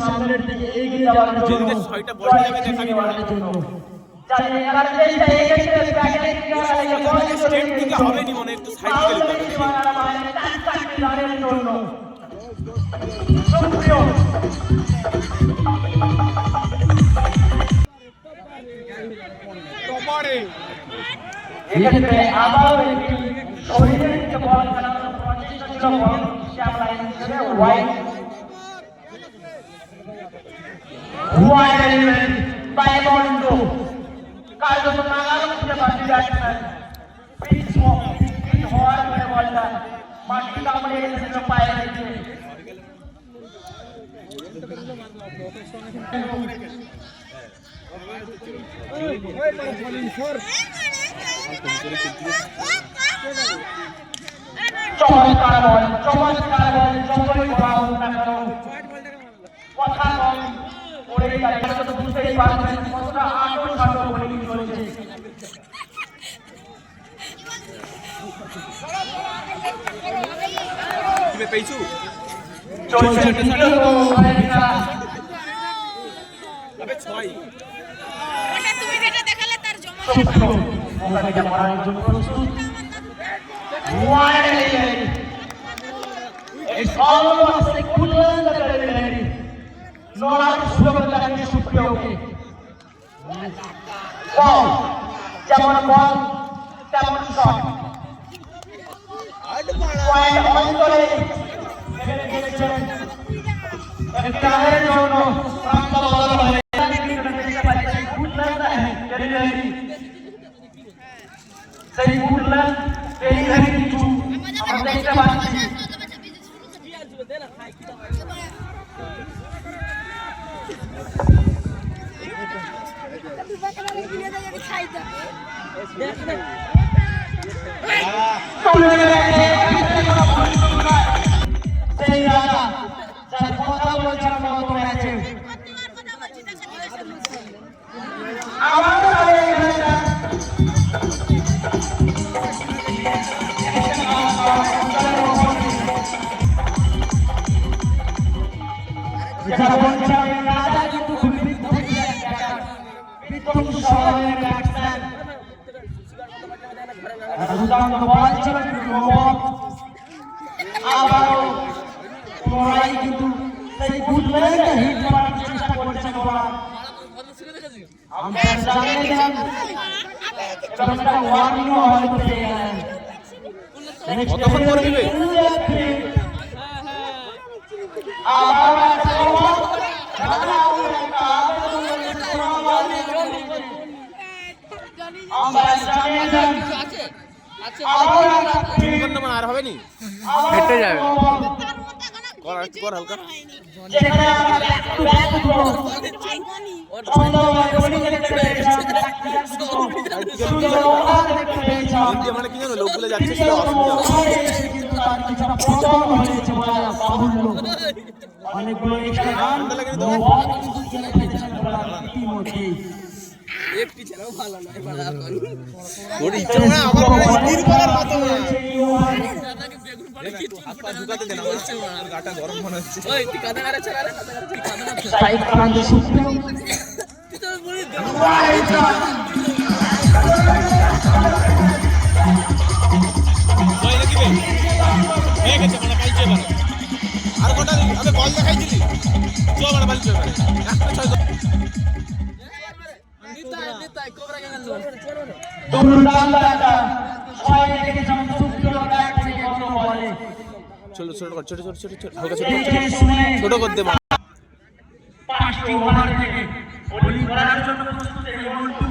সামনের দিকে এগিয়ে যাওয়ার জন্য 6টা বল যাবে দেখাবি মারার জন্য চাইলে এবার চেষ্টা এগিয়ে ব্যাকে বল স্ট্রেট দিকে হবে নি মনে একটু সাইড দিকে দিতে হবে রানের জন্য সুপ্রিয় তোমারে এক্ষেত্রে আবার একটি শরীরের দিকে বল চালানোর প্রচেষ্টা ছিল বল শ্যামলা হিসেবে wide wide element by Mondo. Carlos Magalo খুঁজে পাচ্ছি ব্যাটসম্যান পিচ হওয়ার পরে বলটা মাটি কামড়ে এসেছিল পায়ে লেগে চমৎকার বল যতই বলা হোক না কেন কথা কম ওরে গাড়িটা তো বুঝতেই পারছেন কতটা আটো সাটো বোলিং চলছে তুমি পেয়েছো চলছে দ্বিতীয় ওভারের খেলা তবে 6 ওটা তুমি যেটা দেখালে তার জমা ওখানে মারার জন্য প্রস্তুত wide It's almost like Kullan the Pelleri. Not slower than the Supreme. Wow! Jamon ball, Jamon shot. Point on the way. Entire zone from the ball. Kullan the Pelleri. Say Kullan, Pelleri to. Our next match. হেঁটে যাবে কর হালকা মানে কি জানো লোকগুলো যাচ্ছে সেটা অনেকগুলো একটি ছেলেও ভালো নয় ওর ইচ্ছা না আমার ইদির করার মতো না হাত ঝুকাতে দেন আমার গাটা গরম মনে হচ্ছে ওই তুই কাদা মারা ছেড়ে তুই কাদা না সাইড কারণ সুপ্রিম তুই তো বলি ওই নাকি হয়ে গেছে মানে পাইছে মানে আর কোটা আমি বল দেখাই দিলি চো মানে বল চো মানে একটা ছয় নিতাই কোবরা গেল দুর্দান্ত একটা ছয় থেকে যেমন সুপ্রিম ব্যাট থেকে কত বলে ছোট ছোট হালকা ছোট করতে পাঁচটি ওভার থেকে বোলিং করার জন্য প্রস্তুত এই মন্টু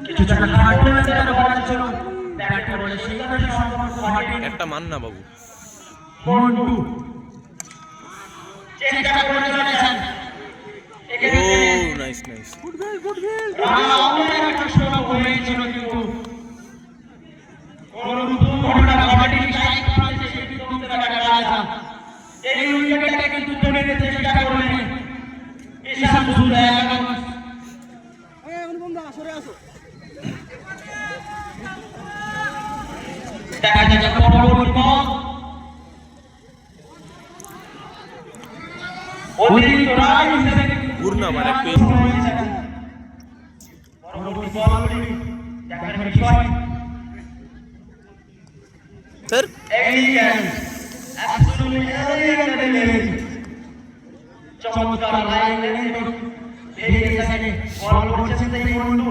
কিছু টাকা কাটবে না যেটা বলার জন্য ব্যাটটা বলে সেইভাবে সম্পর্ক হাটে একটা মান না বাবু মন্টু চেষ্টা করে চলেছেন ও নাইস গুড বল আমাদের একটা শোনা হয়েছিল কিন্তু দেখা যাক পরবর্তী বল অতিরিক্ত রান হিসেবে পূর্ণ মানে পরবর্তী বলগুলি দেখার বিষয় স্যার এলিগেন্স অ্যাবসলিউটলি এলিগেন্ট চমৎকার লাইন এবং বেরিয়ে সাইডে বল করছেন এই বন্ধু